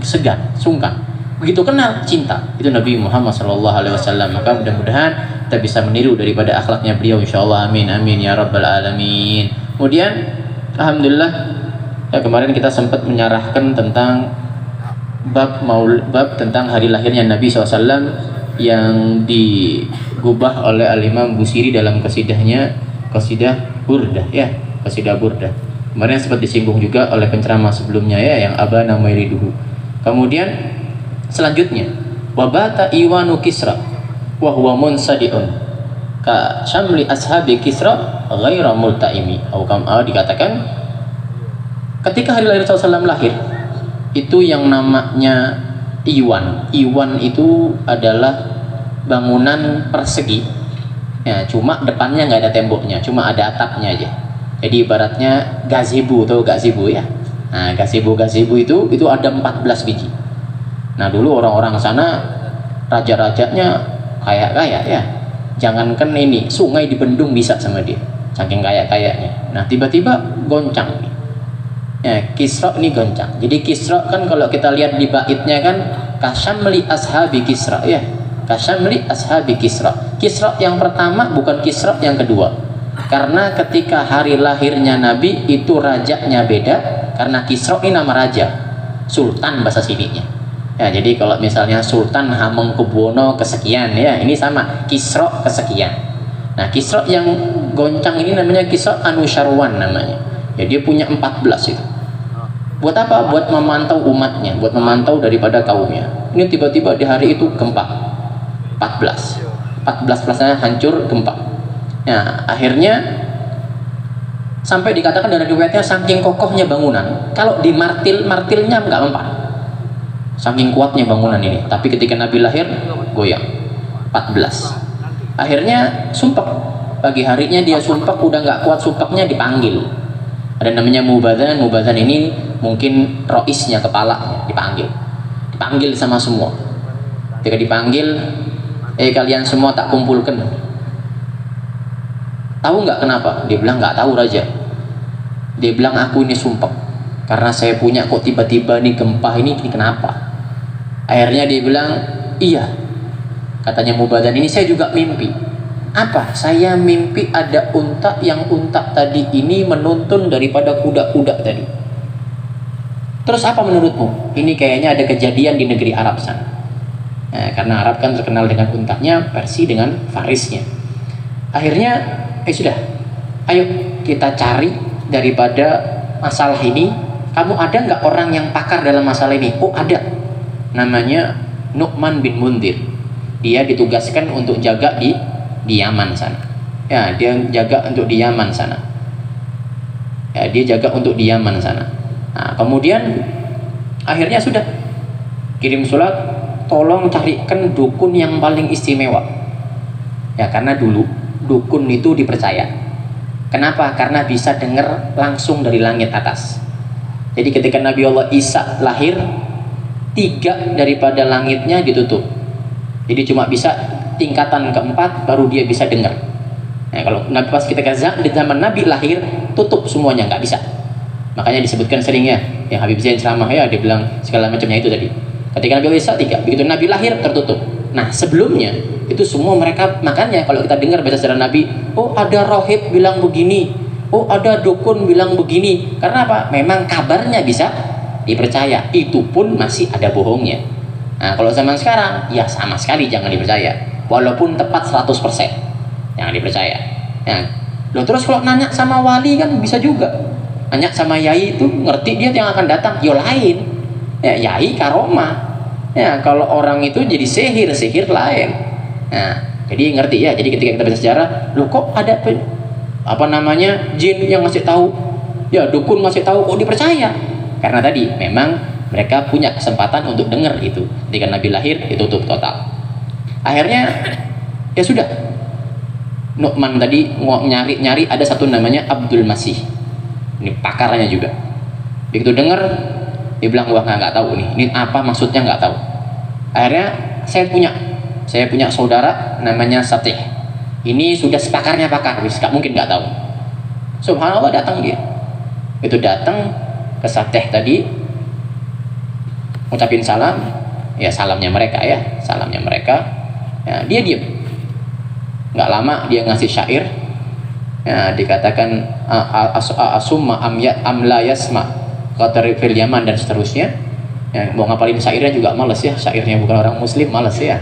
segan, sungkan. Begitu kenal cinta itu Nabi Muhammad SAW. Maka mudah-mudahan kita bisa meniru daripada akhlaknya beliau, insyaallah. Amin amin ya rabbal alamin. Kemudian alhamdulillah ya, kemarin kita sempat menyarahkan tentang bab tentang hari lahirnya Nabi SAW yang digubah oleh Al-Imam Busiri dalam qasidah Burdah ya, qasidah Burdah. Kemarin sempat disinggung juga oleh penceramah sebelumnya ya, yang Abana Mairiduhu. Kemudian selanjutnya wabata iwanu Kisra wa huwa munsadiun ka syamli ashabi Kisra ghaira multaimi. Dikatakan ketika hari lahir Rasulullah lahir itu yang namanya Iwan. Iwan itu adalah bangunan persegi ya, cuma depannya nggak ada temboknya, cuma ada atapnya aja. Jadi ibaratnya gazebo, tahu gazebo ya. Nah, gazebo itu ada 14 biji. Nah, dulu orang-orang sana raja-rajanya kaya-kaya ya. Jangankan ini, sungai di bendung bisa sama dia. Saking kaya-kayanya. Nah, tiba-tiba goncang nih. Ya, Kisra ini goncang. Jadi Kisra kan kalau kita lihat di baitnya kan kasyamli ashabi Kisra ya. Kasyamli ashabi Kisra. Kisra yang pertama bukan Kisra yang kedua. Karena ketika hari lahirnya Nabi itu rajanya beda, karena Kisra ini nama raja, sultan bahasa sininya. Ya, jadi kalau misalnya Sultan Hamengkubuwono kesekian ya, ini sama Kisra kesekian. Nah, Kisra yang goncang ini namanya Kisra Anusyarwan namanya. Ya, dia punya 14 itu. Buat apa? Buat memantau umatnya, buat memantau daripada kaumnya. Ini tiba-tiba di hari itu gempa 14 hancur gempa. Nah, akhirnya sampai dikatakan dalam riwayatnya saking kokohnya bangunan, kalau di martilnya nggak mempan, saking kuatnya bangunan ini. Tapi ketika Nabi lahir goyang 14. Akhirnya sumpek, pagi harinya dia sumpek, udah nggak kuat sumpeknya, dipanggil. Ada namanya Mubadzan ini mungkin roisnya, kepala, dipanggil sama semua. Ketika dipanggil, kalian semua tak kumpulkan. Tahu nggak kenapa? Dia bilang nggak tahu raja. Dia bilang aku ini sumpek karena saya punya, kok tiba-tiba nih gempa ini kenapa? Akhirnya dia bilang iya. Katanya Mubadzan ini, saya juga mimpi. Apa? Saya mimpi ada unta, yang unta tadi ini menuntun daripada kuda-kuda tadi. Terus apa menurutmu? Ini kayaknya ada kejadian di negeri Arab sana. Nah, karena Arab kan terkenal dengan untanya, Persia dengan farisnya. Akhirnya, sudah, ayo kita cari daripada masalah ini. Kamu ada nggak orang yang pakar dalam masalah ini? Oh, ada. Namanya Nu'man bin Mundir. Dia ditugaskan untuk jaga di Yaman sana. Ya, dia jaga untuk di Yaman sana. Nah, kemudian akhirnya sudah kirim surat, tolong carikan dukun yang paling istimewa. Ya, karena dulu dukun itu dipercaya. Kenapa? Karena bisa dengar langsung dari langit atas. Jadi ketika Nabi Allah Isa lahir, 3 daripada langitnya ditutup. Jadi cuma bisa tingkatan keempat baru dia bisa dengar. Nah, kalau pas kita di zaman Nabi lahir, tutup semuanya, nggak bisa. Makanya disebutkan seringnya yang Habib Zain ceramah ya, dia bilang segala macamnya itu tadi. Ketika Nabi Isa 3, begitu Nabi lahir tertutup. Nah, sebelumnya itu semua mereka, makanya kalau kita dengar baca sejarah Nabi, oh ada rohib bilang begini, oh ada dukun bilang begini. Karena apa? Memang kabarnya bisa dipercaya, itu pun masih ada bohongnya. Nah, kalau zaman sekarang ya sama sekali jangan dipercaya, walaupun tepat 100% jangan dipercaya. Nah, loh, terus kalau nanya sama wali kan bisa juga, nanya sama yai itu ngerti dia yang akan datang, yo lain ya, yai karomah ya. Kalau orang itu jadi sihir lain. Nah, jadi ngerti ya. Jadi ketika kita baca sejarah, loh kok ada jin yang ngasih tahu, ya dukun ngasih tahu, kok dipercaya? Karena tadi memang mereka punya kesempatan untuk dengar itu. Ketika Nabi lahir ditutup total. Akhirnya ya sudah, Nu'man tadi nyari ada satu namanya Abdul Masih, ini pakarnya juga. Begitu dengar, dia bilang wah nggak tahu ini apa maksudnya, nggak tahu. Akhirnya saya punya saudara namanya Satih, ini sudah sepakarnya pakar, nggak mungkin nggak tahu. Subhanallah, datang dia. Itu datang ke Satih tadi, ngucapin salam, ya salamnya mereka ya, salamnya mereka. Ya, dia diam. Nggak lama dia ngasih syair. Ya, dikatakan asumma am la yasma qatar fil Yaman dan seterusnya. Ya, mau ngapalin syairnya juga males ya, syairnya bukan orang muslim, males ya.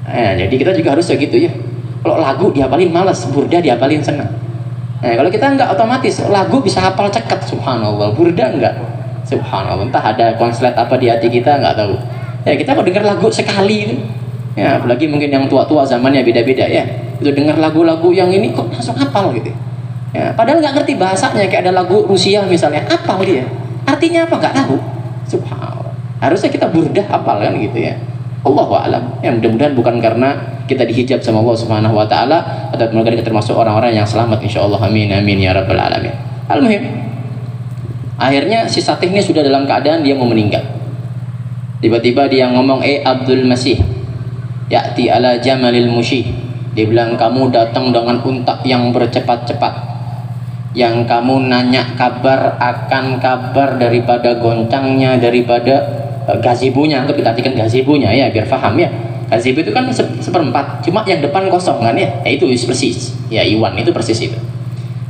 Jadi kita juga harus begitu ya. Kalau lagu dihafalin males, burda dihafalin senang. Kalau kita enggak, otomatis lagu bisa hafal cekat, subhanallah. Burda enggak, subhanallah. Entah ada konslet apa di hati kita, enggak tahu. Ya kita kalau dengar lagu sekali itu, ya apalagi mungkin yang tua-tua zamannya beda-beda ya, itu dengar lagu-lagu yang ini kok langsung hafal gitu. Ya, padahal nggak ngerti bahasanya, kayak ada lagu Rusia misalnya, hafal dia. Artinya apa nggak tahu, subhanallah. Harusnya kita burda hafal kan gitu ya. Allahu a'lam. Ya mudah-mudahan bukan karena kita dihijab sama Allah Subhanahu wa taala atau kemudian kita termasuk orang-orang yang selamat insyaallah, amin amin ya rabbal alamin. Al-muhim, akhirnya si Satih ini sudah dalam keadaan dia mau meninggal. Tiba-tiba dia ngomong, Abdul Masih ya'ti ala jamalil musyih. Dia bilang, kamu datang dengan unta yang bercepat-cepat, yang kamu nanya kabar akan kabar daripada goncangnya, daripada gazibunya. Untuk kita artikan gazibunya ya biar paham ya. Gazibu itu kan seperempat, cuma yang depan kosong kan ya, itu persis ya, Iwan itu persis itu.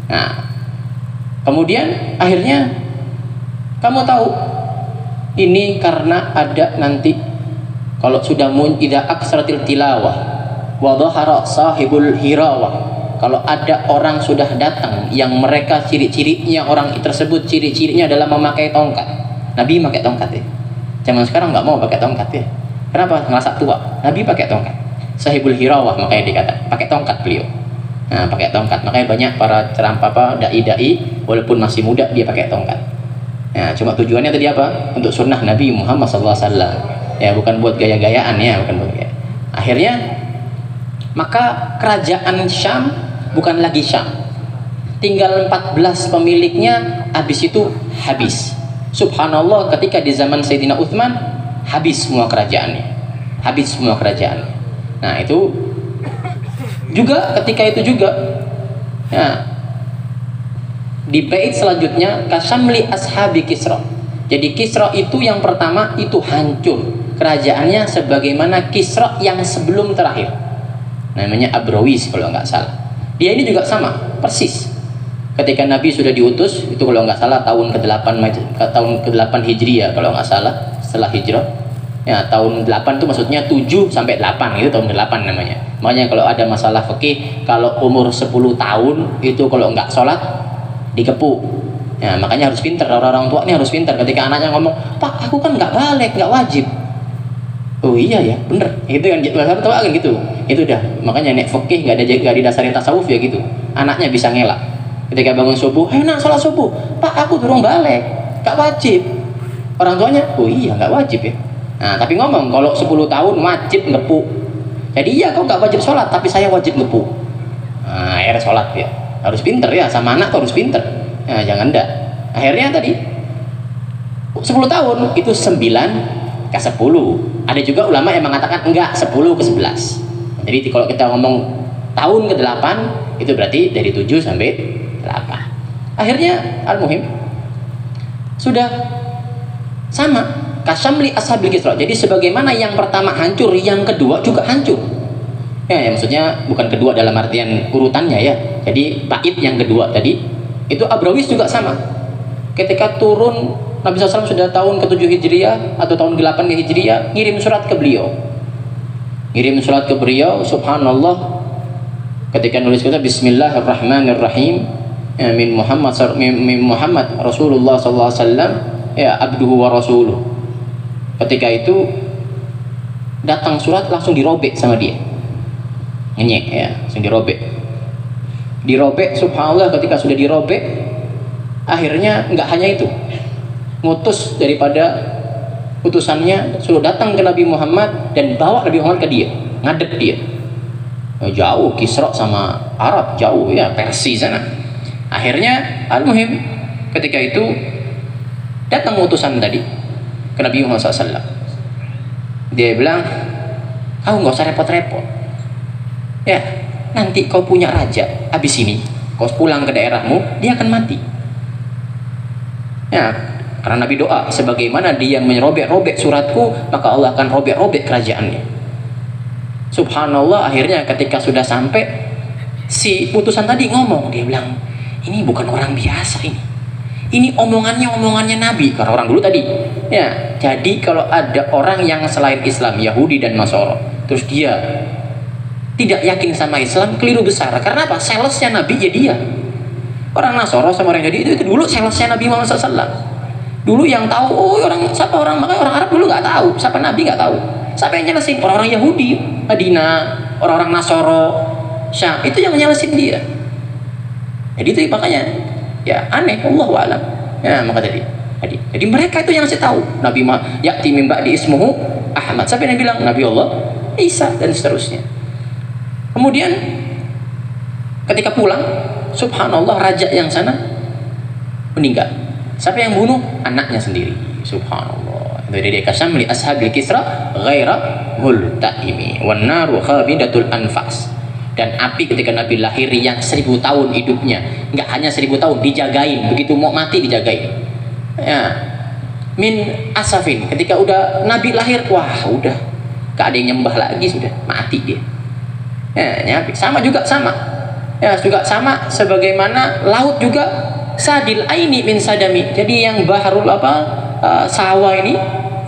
Nah kemudian akhirnya kamu tahu ini karena ada nanti kalau sudah tidak aksaratil tilawah wa dhahara sahibul hirawah, kalau ada orang sudah datang yang mereka ciri-cirinya orang tersebut ciri-cirinya adalah memakai tongkat. Nabi pakai tongkat ya. Zaman sekarang nggak mau pakai tongkat ya. Kenapa? Ngerasa tua. Nabi pakai tongkat. Sahibul hirawah makanya dikata pakai tongkat beliau. Nah, pakai tongkat. Makanya banyak para dai-dai walaupun masih muda dia pakai tongkat. Nah, cuma tujuannya tadi apa? Untuk sunnah Nabi Muhammad SAW. Ya, bukan buat gaya-gayaan ya, bukan buat gaya. Akhirnya maka kerajaan Syam bukan lagi Syam. Tinggal 14 pemiliknya, habis itu habis. Subhanallah, ketika di zaman Sayyidina Utsman habis semua kerajaannya, habis semua kerajaannya. Nah itu juga ketika itu juga ya, di bait selanjutnya kasamli ashabi Kisra. Jadi Kisra itu yang pertama itu hancur kerajaannya sebagaimana Kisra yang sebelum terakhir, namanya Abrawis kalau nggak salah. Dia ini juga sama persis. Ketika Nabi sudah diutus, itu kalau nggak salah tahun ke-8 Hijriah kalau nggak salah, setelah hijrah. Ya, tahun 8 itu maksudnya 7 sampai 8 itu tahun 8 namanya. Makanya kalau ada masalah fikih, kalau umur 10 tahun itu kalau nggak sholat dikepuk. Ya, makanya harus pintar, orang tua ini harus pintar ketika anaknya ngomong, "Pak, aku kan nggak balik, nggak wajib." Oh iya ya, bener. Itu kan bahasa kan gitu. Itu dah. Makanya nek fikih nggak didasari tasawuf ya gitu. Anaknya bisa ngelak. Ketika bangun subuh, nak sholat subuh, Pak aku durung balik, gak wajib. Orang tuanya, oh iya gak wajib ya. Nah tapi ngomong kalau 10 tahun wajib ngepuk. Jadi iya kau gak wajib sholat, tapi saya wajib ngepuk. Nah akhirnya sholat ya, harus pinter ya, sama anak tuh harus pinter. Nah, jangan ndak. Akhirnya tadi 10 tahun itu 9 ke 10. Ada juga ulama yang mengatakan enggak 10 ke 11. Jadi kalau kita ngomong tahun ke 8 itu berarti dari 7 sampai 8. Akhirnya al-muhim sudah sama kasamli ashabil Kisra. Jadi sebagaimana yang pertama hancur, yang kedua juga hancur. Ya maksudnya bukan kedua dalam artian urutannya ya. Jadi bait yang kedua tadi itu Abrawis juga sama. Ketika turun Nabi SAW sudah tahun ke-7 Hijriah atau tahun ke-8 Hijriah, ngirim surat ke beliau. Ngirim surat ke beliau, subhanallah. Ketika nulis kita Bismillahirrahmanirrahim. Ya, min Muhammad Rasulullah sallallahu alaihi wasallam ya abduhu wa rasuluh. Ketika itu datang surat langsung dirobek sama dia, ngenyek ya, langsung dirobek subhanallah. Ketika sudah dirobek, akhirnya nggak hanya itu, ngutus daripada utusannya suruh datang ke Nabi Muhammad dan bawa Nabi Muhammad ke dia, ngadep dia. Jauh Kisra sama Arab, jauh ya, Persia sana. Akhirnya al-muhim ketika itu datang utusan tadi ke Nabi Muhammad SAW. Dia bilang, kau nggak usah repot-repot ya, nanti kau punya raja, habis ini kau pulang ke daerahmu dia akan mati ya. Karena Nabi doa, sebagaimana dia merobek-robek suratku, maka Allah akan robek-robek kerajaannya. Subhanallah, akhirnya ketika sudah sampai, si utusan tadi ngomong, dia bilang, ini bukan orang biasa ini. Ini omongannya Nabi, karena orang dulu tadi. Ya, jadi kalau ada orang yang selain Islam, Yahudi dan Nasara, terus dia tidak yakin sama Islam, keliru besar. Karena apa? Salesnya Nabi ya dia. Orang Nasara sama orang Yahudi itu dulu salesnya Nabi Muhammad SAW. Dulu yang tahu, makanya orang Arab dulu nggak tahu, siapa Nabi nggak tahu. Siapa yang nyelesin? Orang-orang Yahudi, Madinah, orang-orang Nasara, Syam, itu yang nyelesin dia. Jadi itu makanya ya aneh, Allahu a'lam. Ya maka jadi mereka itu yang saya tahu. Nabi ya'ti min ba'di ismuhu Ahmad. Siapa yang bilang? Nabi Allah Isa dan seterusnya. Kemudian ketika pulang, subhanallah, raja yang sana meninggal. Siapa yang bunuh? Anaknya sendiri. Subhanallah. Dari kasam li ashabil kisra ghaira multaimi wan naru khabidatul anfas. Dan api ketika Nabi lahir yang 1000 tahun hidupnya, nggak hanya 1000 tahun, dijagain, begitu mau mati dijagain. Ya, min asafin, ketika udah Nabi lahir, wah udah, gak ada yang nyembah lagi, sudah mati dia. Ya, sama, ya juga sama, sebagaimana laut juga sadil aini min sadami. Jadi yang baharul sawah ini,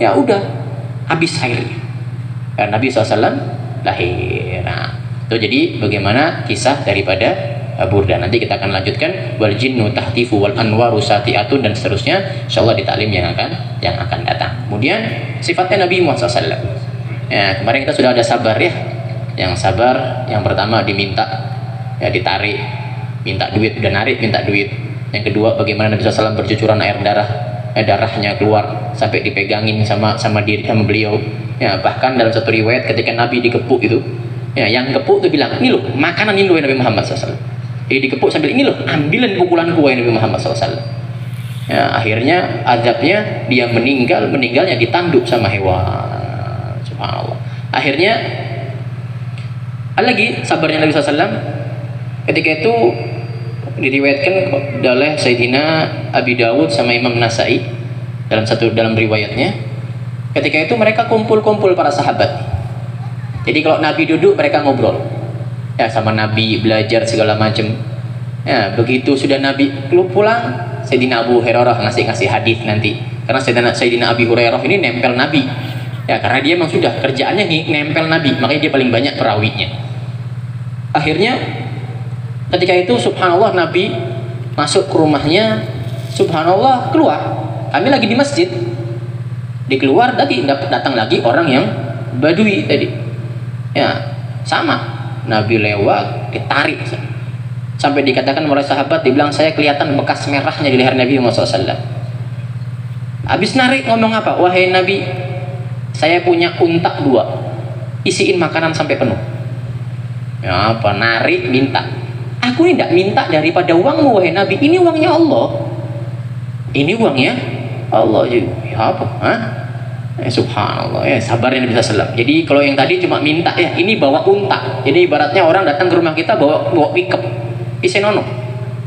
ya udah habis airnya. Dan Nabi SAW lahir. Nah, itu jadi bagaimana kisah daripada Burda. Nanti kita akan lanjutkan wal jinnu tahtifu wal anwaru satiatun dan seterusnya, insyaallah di taklim yang akan datang. Kemudian sifatnya Nabi Muhammad SAW. Ya, kemarin kita sudah ada sabar ya. Yang sabar, yang pertama diminta, ya ditarik, minta duit, udah narik minta duit. Yang kedua, bagaimana Nabi SAW bercucuran air darah, darahnya keluar sampai dipegangin sama beliau. Ya, bahkan dalam satu riwayat ketika Nabi dikepuk itu, ya, yang kepuk itu bilang, ini loh makanan ini loh Nabi Muhammad SAW. Jadi dikepuk sambil, ini loh ambilin pukulan kue Nabi Muhammad SAW. Ya, akhirnya azabnya dia meninggalnya ditanduk sama hewan. Subhanallah. Akhirnya ada lagi sabarnya Nabi SAW. Ketika itu diriwayatkan oleh Sayyidina Abi Dawud sama Imam Nasai dalam riwayatnya. Ketika itu mereka kumpul para sahabat. Jadi kalau Nabi duduk, mereka ngobrol. Ya, sama Nabi belajar segala macam. Ya, begitu sudah Nabi pulang, Sayyidina Abu Hurairah ngasih hadis nanti. Karena Sayyidina Abi Hurairah ini nempel Nabi. Ya, karena dia memang sudah kerjaannya nempel Nabi, makanya dia paling banyak perawinya. Akhirnya ketika itu subhanallah Nabi masuk ke rumahnya, subhanallah keluar. Kami lagi di masjid. Dikeluar tadi datang lagi orang yang Badui tadi. Ya, sama. Nabi lewat, ditarik. Sampai dikatakan oleh sahabat, dibilang saya kelihatan bekas merahnya di leher Nabi Muhammad SAW. Habis narik ngomong apa? Wahai Nabi, saya punya unta 2. Isiin makanan sampai penuh. Ya apa? Narik, minta. Aku ini tidak minta daripada uangmu wahai Nabi. Ini uangnya Allah. Ini uangnya Allah. Ya apa? Hah? Subhanallah, ya sabarnya Nabi SAW. Jadi kalau yang tadi cuma minta, ya ini bawa unta. Jadi ibaratnya orang datang ke rumah kita bawa pickup isi nono,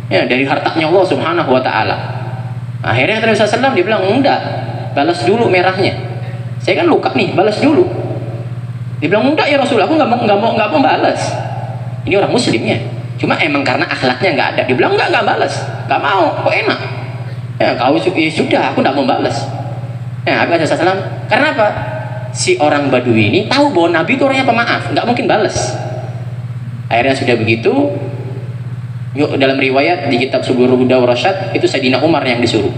ya dari hartanya Allah Subhanahu Wa Taala. Akhirnya Nabi SAW dia bilang enggak, balas dulu merahnya. Saya kan luka nih, balas dulu. Dia bilang enggak ya Rasul, aku nggak mau balas. Ini orang Muslimnya. Cuma emang karena akhlaknya nggak ada. Dia bilang nggak balas, nggak mau, kok enak. Ya kau ya sudah, aku nggak mau balas. Ya, Nabi SAW, karena apa? Si orang Badui ini tahu bahwa Nabi itu orangnya pemaaf, nggak mungkin balas. Akhirnya sudah begitu, yuk dalam riwayat di kitab Subul Huda wa Rasyad itu Sayyidina Umar yang disuruh.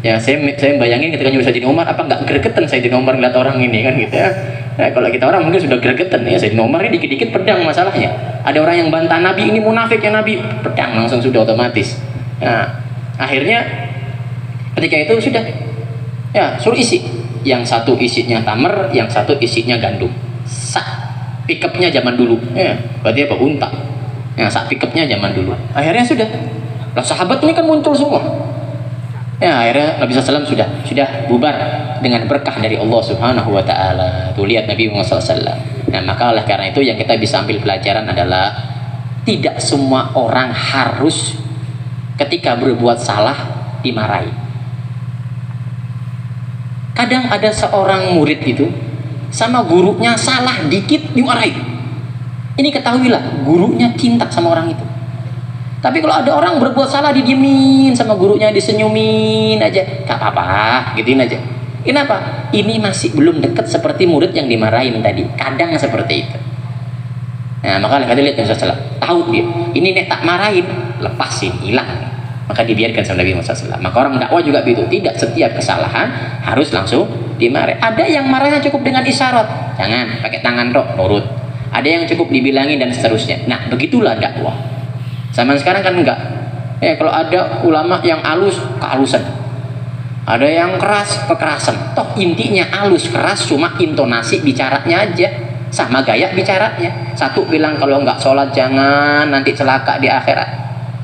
Ya saya bayangin ketika nyuruh Sayyidina Umar, apa nggak gregetan Sayyidina Umar ngeliat orang ini kan gitu ya. Nah, kalau kita orang mungkin sudah gregetan ya. Sayyidina Umar ini dikit-dikit pedang masalahnya. Ada orang yang bantah Nabi, ini munafik ya Nabi, pedang langsung sudah otomatis. Nah, akhirnya ketika itu sudah, ya suruh isi. Yang satu isinya tamer, yang satu isinya gandum. Sak pickupnya zaman dulu, ya berarti apa? Unta. Ya sak pickupnya zaman dulu. Akhirnya sudah. Lah sahabat ini kan muncul semua. Ya akhirnya Nabi SAW sudah bubar dengan berkah dari Allah Subhanahu Wa Taala. Tuh lihat Nabi Muhammad SAW. Nah maka oleh karena itu yang kita bisa ambil pelajaran adalah tidak semua orang harus ketika berbuat salah dimarahi. Kadang ada seorang murid itu sama gurunya salah dikit dimarahin. Ini ketahuilah, gurunya cinta sama orang itu. Tapi kalau ada orang berbuat salah didiemin sama gurunya, disenyumin aja, gak apa-apa, gituin aja. Kenapa? Ini masih belum dekat seperti murid yang dimarahin tadi. Kadang seperti itu. Nah, maka kita lihat Nabi SAW, tahu dia, ini nek tak marahin, lepasin, hilang. Maka dibiarkan sama Nabi Muhammad SAW. Maka orang dakwah juga begitu, tidak setiap kesalahan harus langsung dimarahin. Ada yang marahnya cukup dengan isyarat, jangan pakai tangan tok, nurut. Ada yang cukup dibilangin dan seterusnya. Nah, begitulah dakwah. Zaman sekarang kan enggak. Kalau ada ulama yang halus, kehalusan. Ada yang keras, kekerasan. Toh intinya halus, keras, cuma intonasi bicaranya aja, sama gaya bicaranya. Satu bilang kalau enggak sholat jangan, nanti celaka di akhirat.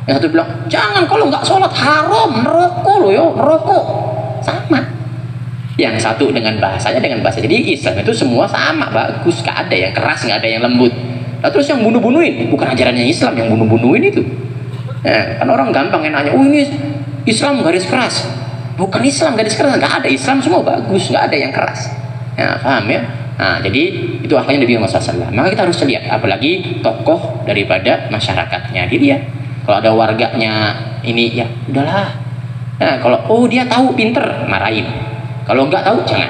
Yang satu bilang jangan, kalau enggak sholat haram, neraka loh yo, neraka. Sama. Yang satu dengan bahasanya dengan bahasa. Jadi Islam itu semua sama, bagus, gak ada yang keras, gak ada yang lembut. Nah, terus yang bunuh-bunuhin bukan ajarannya Islam, yang bunuh-bunuhin itu. Nah, kan orang gampang yang nanya, oh ini Islam garis keras. Bukan Islam garis keras, gak ada. Islam semua bagus, gak ada yang keras. Nah, paham ya? Nah, jadi itu akhirnya Nabi Muhammad SAW. Maka kita harus lihat, apalagi tokoh daripada masyarakatnya. Dilihat, kalau ada warganya ini, ya udahlah. Nah, kalau oh dia tahu pinter, marahin. Kalau nggak tahu jangan,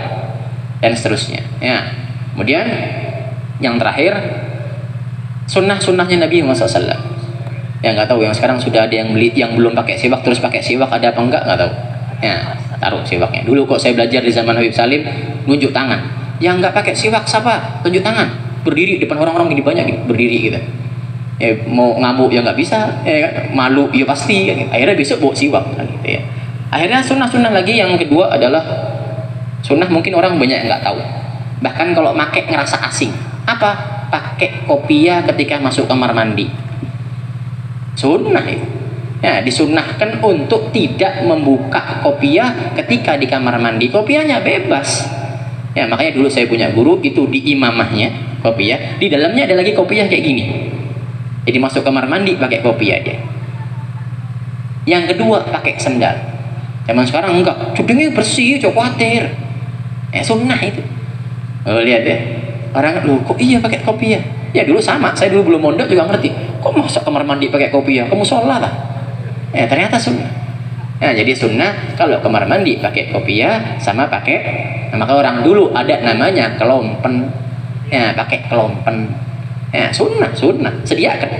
dan seterusnya. Ya, kemudian yang terakhir sunnah-sunnahnya Nabi Muhammad SAW. Yang nggak tahu, yang sekarang sudah ada yang beli, yang belum pakai siwak terus pakai siwak, ada apa enggak tahu. Ya, taruh siwaknya. Dulu kok saya belajar di zaman Habib Salim, nunjuk tangan. Yang nggak pakai siwak siapa? Tunjuk tangan. Berdiri depan orang-orang ini banyak, gitu. Berdiri gitu. Ya, mau ngamuk ya nggak bisa, malu ya pasti. Akhirnya besok bawa siwak, gitu ya. Akhirnya sunnah-sunnah lagi yang kedua adalah sunnah mungkin orang banyak yang nggak tahu. Bahkan kalau pakai ngerasa asing. Apa? Pakai kopiah ketika masuk kamar mandi. Sunnah itu. Ya, disunnahkan untuk tidak membuka kopiah ketika di kamar mandi. Kopiahnya bebas. Ya, makanya dulu saya punya guru itu di imamahnya kopiah, di dalamnya ada lagi kopiah kayak gini. Jadi masuk kamar mandi pakai kopiah dia. Yang kedua pakai sendal. Zaman sekarang enggak, cudengnya bersih, cok khawatir. Sunnah itu. Oh, lihat ya. Orang lu kok iya pakai kopiah? Ya dulu sama, saya dulu belum mondok juga ngerti. Kok masuk kamar mandi pakai kopiah? Kamu sholat lah. Ternyata sunnah. Nah, jadi sunnah kalau kamar mandi pakai kopiah sama pakai. Nah, maka orang dulu ada namanya kelompen. Ya, pakai kelompen. Ya, sunnah, sediakan.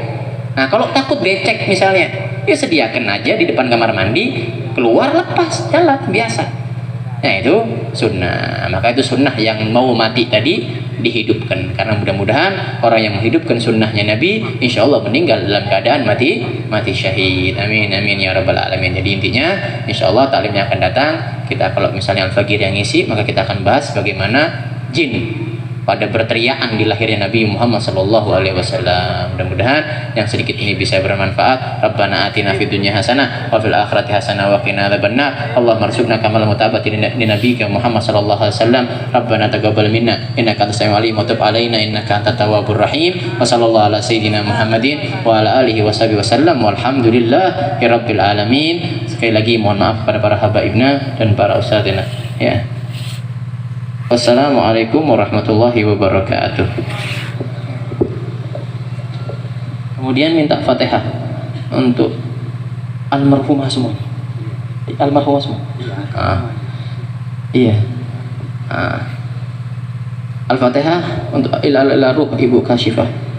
Nah, kalau takut becek misalnya, ya sediakan aja di depan kamar mandi, keluar lepas jalan biasa. Nah, itu sunnah. Maka itu sunnah yang mau mati tadi dihidupkan, karena mudah-mudahan orang yang menghidupkan sunnahnya Nabi insya Allah meninggal dalam keadaan mati syahid. Amin amin ya rabbal alamin. Jadi intinya insya Allah taklimnya akan datang, kita kalau misalnya Al-Faqir yang ngisi, maka kita akan bahas bagaimana jin pada berteriakan di lahirnya Nabi Muhammad SAW. Mudah-mudahan yang sedikit ini bisa bermanfaat. Rabbana atina fid dunya hasanah wa fil akhirati hasanah wa qina adzabannar. Allahumma arzuqna kamal mutabati li nabiyyika Muhammad sallallahu alaihi wasallam. Rabbana taqabbal minna innaka antas samiul alim wa tub alaina innaka antat tawwabur rahim. Wa sallallahu ala sayyidina Muhammadin wa ala alihi washabihi wasallam walhamdulillahi rabbil alamin. Sekali lagi mohon maaf kepada para habaibna dan para ustadzina. Ya. Wassalamualaikum warahmatullahi wabarakatuh. Kemudian minta Fatihah untuk almarhumah semua. Almarhumah semua. Iya. Al-Fatihah untuk ila ruh Ibu Kasyifah.